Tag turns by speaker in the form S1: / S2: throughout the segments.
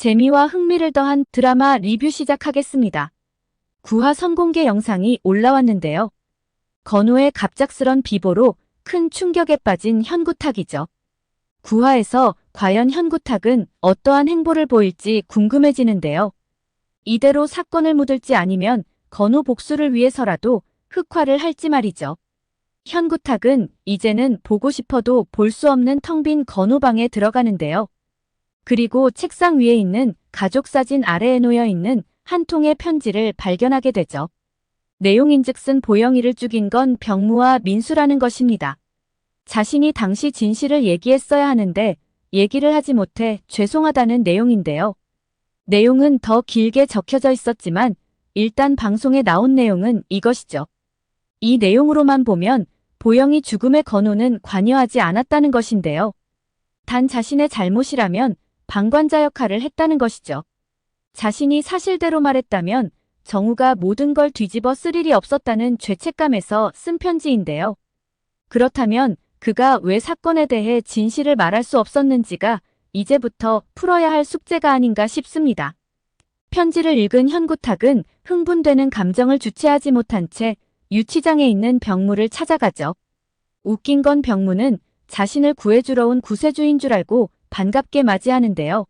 S1: 재미와 흥미를 더한 드라마 리뷰 시작하겠습니다. 9화 선공개 영상이 올라왔는데요. 건우의 갑작스런 비보로 큰 충격에 빠진 현구탁이죠. 9화에서 과연 현구탁은 어떠한 행보를 보일지 궁금해지는데요. 이대로 사건을 묻을지 아니면 건우 복수를 위해서라도 흑화를 할지 말이죠. 현구탁은 이제는 보고 싶어도 볼 수 없는 텅 빈 건우 방에 들어가는데요. 그리고 책상 위에 있는 가족 사진 아래에 놓여 있는 한 통의 편지를 발견하게 되죠. 내용인즉슨 보영이를 죽인 건 병무와 민수라는 것입니다. 자신이 당시 진실을 얘기했어야 하는데 얘기를 하지 못해 죄송하다는 내용인데요. 내용은 더 길게 적혀져 있었지만 일단 방송에 나온 내용은 이것이죠. 이 내용으로만 보면 보영이 죽음에 건우는 관여하지 않았다는 것인데요. 단 자신의 잘못이라면 방관자 역할을 했다는 것이죠. 자신이 사실대로 말했다면 정우가 모든 걸 뒤집어 쓸 일이 없었다는 죄책감에서 쓴 편지인데요. 그렇다면 그가 왜 사건에 대해 진실을 말할 수 없었는지가 이제부터 풀어야 할 숙제가 아닌가 싶습니다. 편지를 읽은 현구탁은 흥분되는 감정을 주체하지 못한 채 유치장에 있는 병무를 찾아가죠. 웃긴 건 병무는 자신을 구해주러 온 구세주인 줄 알고 반갑게 맞이하는데요.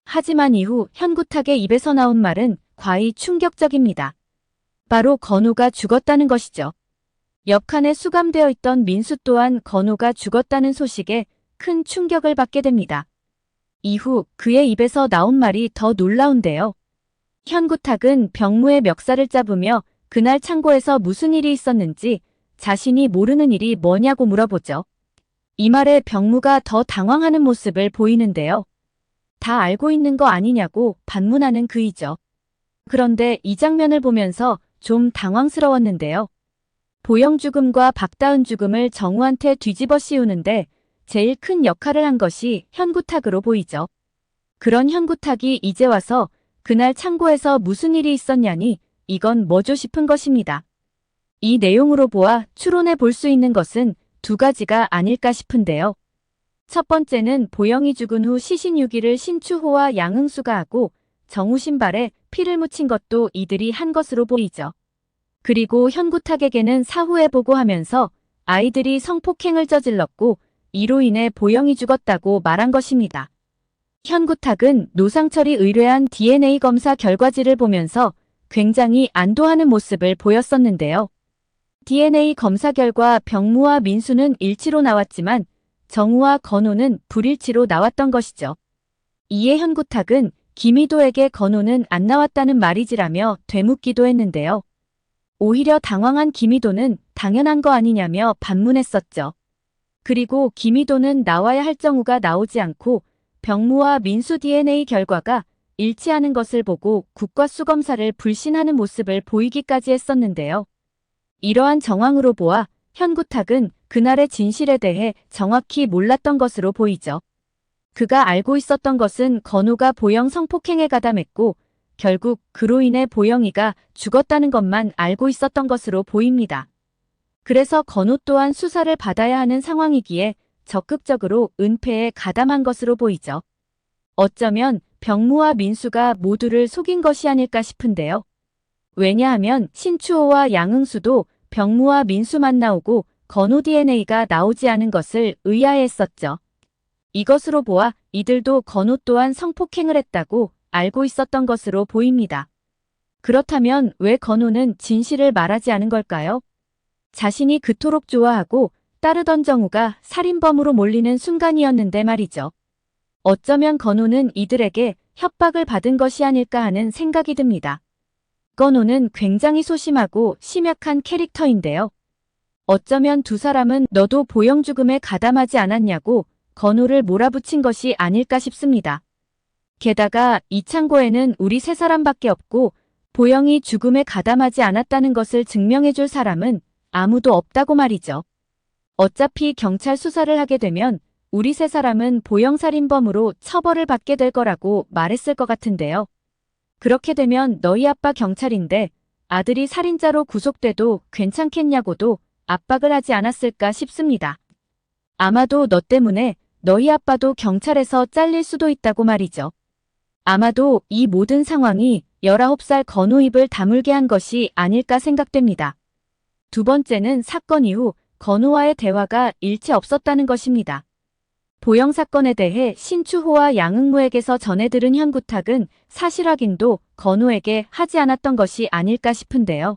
S1: 하지만 이후 현구탁의 입에서 나온 말은 과히 충격적입니다. 바로 건우가 죽었다는 것이죠. 옆칸에 수감되어 있던 민수 또한 건우가 죽었다는 소식에 큰 충격을 받게 됩니다. 이후 그의 입에서 나온 말이 더 놀라운데요. 현구탁은 병무의 멱살을 잡으며 그날 창고에서 무슨 일이 있었는지 자신이 모르는 일이 뭐냐고 물어보죠. 이 말에 병무가 더 당황하는 모습을 보이는데요. 다 알고 있는 거 아니냐고 반문하는 그이죠. 그런데 이 장면을 보면서 좀 당황스러웠는데요. 보영 죽음과 박다은 죽음을 정우한테 뒤집어 씌우는데 제일 큰 역할을 한 것이 현구탁으로 보이죠. 그런 현구탁이 이제 와서 그날 창고에서 무슨 일이 있었냐니 이건 뭐죠 싶은 것입니다. 이 내용으로 보아 추론해 볼 수 있는 것은 두 가지가 아닐까 싶은데요. 첫 번째는 보영이 죽은 후 시신유기를 신추호와 양흥수가 하고 정우 신발에 피를 묻힌 것도 이들이 한 것으로 보이죠. 그리고 현구탁에게는 사후에 보고하면서 아이들이 성폭행을 저질렀고 이로 인해 보영이 죽었다고 말한 것입니다. 현구탁은 노상철이 의뢰한 DNA 검사 결과지를 보면서 굉장히 안도하는 모습을 보였었는데요. DNA 검사 결과 병무와 민수는 일치로 나왔지만 정우와 건우는 불일치로 나왔던 것이죠. 이에 현구탁은 김희도에게 건우는 안 나왔다는 말이지라며 되묻기도 했는데요. 오히려 당황한 김희도는 당연한 거 아니냐며 반문했었죠. 그리고 김희도는 나와야 할 정우가 나오지 않고 병무와 민수 DNA 결과가 일치하는 것을 보고 국과수검사를 불신하는 모습을 보이기까지 했었는데요. 이러한 정황으로 보아 현구탁은 그날의 진실에 대해 정확히 몰랐던 것으로 보이죠. 그가 알고 있었던 것은 건우가 보영 성폭행에 가담했고 결국 그로 인해 보영이가 죽었다는 것만 알고 있었던 것으로 보입니다. 그래서 건우 또한 수사를 받아야 하는 상황이기에 적극적으로 은폐에 가담한 것으로 보이죠. 어쩌면 병무와 민수가 모두를 속인 것이 아닐까 싶은데요. 왜냐하면 신추호와 양흥수도 병무와 민수만 나오고 건우 DNA가 나오지 않은 것을 의아해했었죠. 이것으로 보아 이들도 건우 또한 성폭행을 했다고 알고 있었던 것으로 보입니다. 그렇다면 왜 건우는 진실을 말하지 않은 걸까요? 자신이 그토록 좋아하고 따르던 정우가 살인범으로 몰리는 순간이었는데 말이죠. 어쩌면 건우는 이들에게 협박을 받은 것이 아닐까 하는 생각이 듭니다. 건우는 굉장히 소심하고 심약한 캐릭터인데요. 어쩌면 두 사람은 너도 보영 죽음에 가담하지 않았냐고 건우를 몰아붙인 것이 아닐까 싶습니다. 게다가 이 창고에는 우리 세 사람밖에 없고 보영이 죽음에 가담하지 않았다는 것을 증명해줄 사람은 아무도 없다고 말이죠. 어차피 경찰 수사를 하게 되면 우리 세 사람은 보영 살인범으로 처벌을 받게 될 거라고 말했을 것 같은데요. 그렇게 되면 너희 아빠 경찰인데 아들이 살인자로 구속돼도 괜찮겠냐고도 압박을 하지 않았을까 싶습니다. 아마도 너 때문에 너희 아빠도 경찰에서 잘릴 수도 있다고 말이죠. 아마도 이 모든 상황이 19살 건우 입을 다물게 한 것이 아닐까 생각됩니다. 두 번째는 사건 이후 건우와의 대화가 일체 없었다는 것입니다. 보영 사건에 대해 신추호와 양흥무에게서 전해 들은 현구탁은 사실 확인도 건우에게 하지 않았던 것이 아닐까 싶은데요.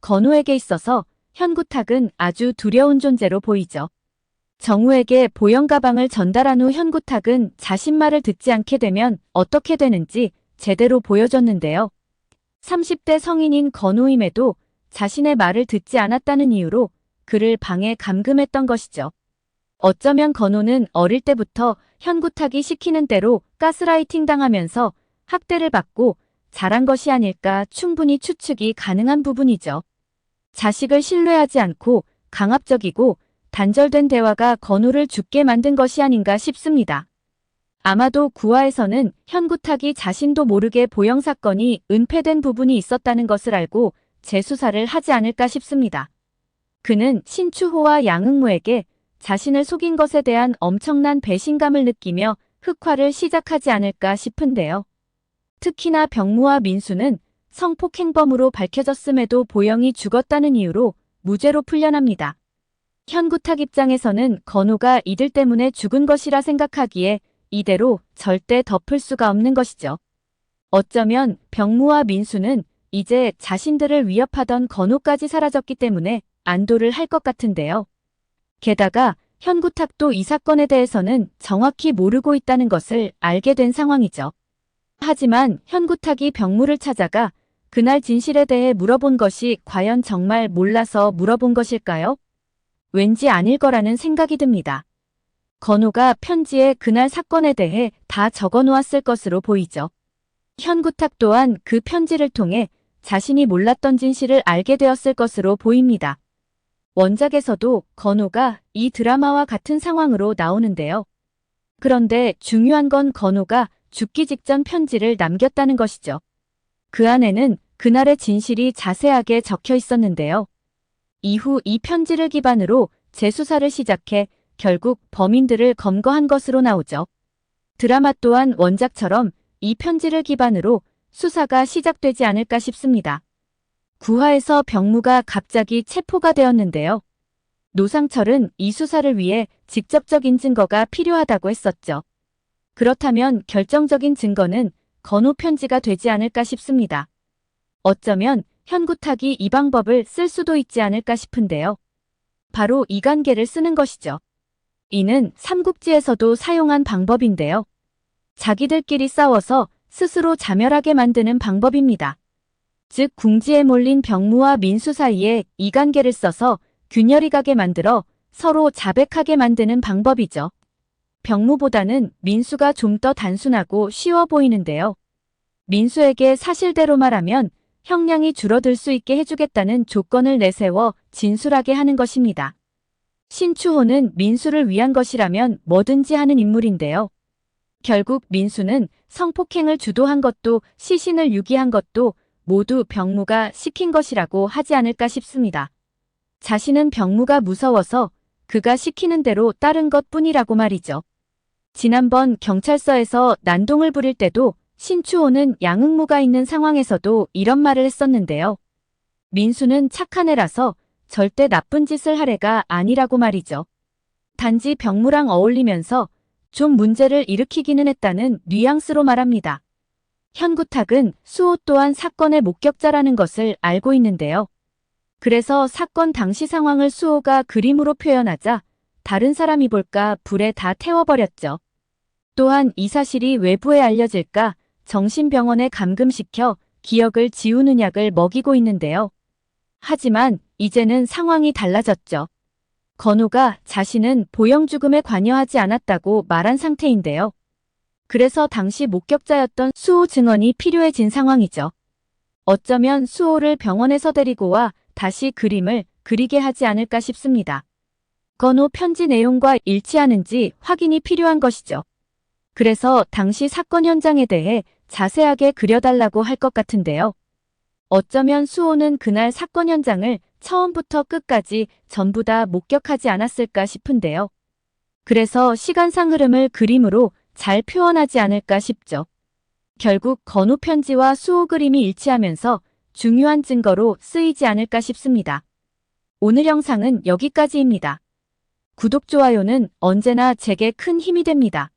S1: 건우에게 있어서 현구탁은 아주 두려운 존재로 보이죠. 정우에게 보영 가방을 전달한 후 현구탁은 자신 말을 듣지 않게 되면 어떻게 되는지 제대로 보여줬는데요. 30대 성인인 건우임에도 자신의 말을 듣지 않았다는 이유로 그를 방에 감금했던 것이죠. 어쩌면 건우는 어릴 때부터 현구탁이 시키는 대로 가스라이팅 당하면서 학대를 받고 자란 것이 아닐까 충분히 추측이 가능한 부분이죠. 자식을 신뢰하지 않고 강압적이고 단절된 대화가 건우를 죽게 만든 것이 아닌가 싶습니다. 아마도 구화에서는 현구탁이 자신도 모르게 보영 사건이 은폐된 부분이 있었다는 것을 알고 재수사를 하지 않을까 싶습니다. 그는 신추호와 양흥무에게 자신을 속인 것에 대한 엄청난 배신감을 느끼며 흑화를 시작하지 않을까 싶은데요. 특히나 병무와 민수는 성폭행범으로 밝혀졌음에도 보영이 죽었다는 이유로 무죄로 풀려납니다. 현구탁 입장에서는 건우가 이들 때문에 죽은 것이라 생각하기에 이대로 절대 덮을 수가 없는 것이죠. 어쩌면 병무와 민수는 이제 자신들을 위협하던 건우까지 사라졌기 때문에 안도를 할 것 같은데요. 게다가 현구탁도 이 사건에 대해서는 정확히 모르고 있다는 것을 알게 된 상황이죠. 하지만 현구탁이 병무를 찾아가 그날 진실에 대해 물어본 것이 과연 정말 몰라서 물어본 것일까요? 왠지 아닐 거라는 생각이 듭니다. 건우가 편지에 그날 사건에 대해 다 적어 놓았을 것으로 보이죠. 현구탁 또한 그 편지를 통해 자신이 몰랐던 진실을 알게 되었을 것으로 보입니다. 원작에서도 건우가 이 드라마와 같은 상황으로 나오는데요. 그런데 중요한 건 건우가 죽기 직전 편지를 남겼다는 것이죠. 그 안에는 그날의 진실이 자세하게 적혀 있었는데요. 이후 이 편지를 기반으로 재수사를 시작해 결국 범인들을 검거한 것으로 나오죠. 드라마 또한 원작처럼 이 편지를 기반으로 수사가 시작되지 않을까 싶습니다. 구화에서 병무가 갑자기 체포가 되었는데요. 노상철은 이 수사를 위해 직접적인 증거가 필요하다고 했었죠. 그렇다면 결정적인 증거는 건우 편지가 되지 않을까 싶습니다. 어쩌면 현구탁이 이 방법을 쓸 수도 있지 않을까 싶은데요. 바로 이간계를 쓰는 것이죠. 이는 삼국지에서도 사용한 방법인데요. 자기들끼리 싸워서 스스로 자멸하게 만드는 방법입니다. 즉 궁지에 몰린 병무와 민수 사이에 이간계를 써서 균열이 가게 만들어 서로 자백하게 만드는 방법이죠. 병무보다는 민수가 좀 더 단순하고 쉬워 보이는데요. 민수에게 사실대로 말하면 형량이 줄어들 수 있게 해주겠다는 조건을 내세워 진술하게 하는 것입니다. 신추호는 민수를 위한 것이라면 뭐든지 하는 인물인데요. 결국 민수는 성폭행을 주도한 것도 시신을 유기한 것도 모두 병무가 시킨 것이라고 하지 않을까 싶습니다. 자신은 병무가 무서워서 그가 시키는 대로 따른 것뿐이라고 말이죠. 지난번 경찰서에서 난동을 부릴 때도 신추호는 양흥무가 있는 상황에서도 이런 말을 했었는데요. 민수는 착한 애라서 절대 나쁜 짓을 할 애가 아니라고 말이죠. 단지 병무랑 어울리면서 좀 문제를 일으키기는 했다는 뉘앙스로 말합니다. 현구탁은 수호 또한 사건의 목격자라는 것을 알고 있는데요. 그래서 사건 당시 상황을 수호가 그림으로 표현하자 다른 사람이 볼까 불에 다 태워버렸죠. 또한 이 사실이 외부에 알려질까 정신병원에 감금시켜 기억을 지우는 약을 먹이고 있는데요. 하지만 이제는 상황이 달라졌죠. 건우가 자신은 보영 죽음에 관여하지 않았다고 말한 상태인데요. 그래서 당시 목격자였던 수호 증언이 필요해진 상황이죠. 어쩌면 수호를 병원에서 데리고 와 다시 그림을 그리게 하지 않을까 싶습니다. 건우 편지 내용과 일치하는지 확인이 필요한 것이죠. 그래서 당시 사건 현장에 대해 자세하게 그려달라고 할 것 같은데요. 어쩌면 수호는 그날 사건 현장을 처음부터 끝까지 전부 다 목격하지 않았을까 싶은데요. 그래서 시간상 흐름을 그림으로 잘 표현하지 않을까 싶죠. 결국 건우 편지와 수호 그림이 일치하면서 중요한 증거로 쓰이지 않을까 싶습니다. 오늘 영상은 여기까지입니다. 구독, 좋아요는 언제나 제게 큰 힘이 됩니다.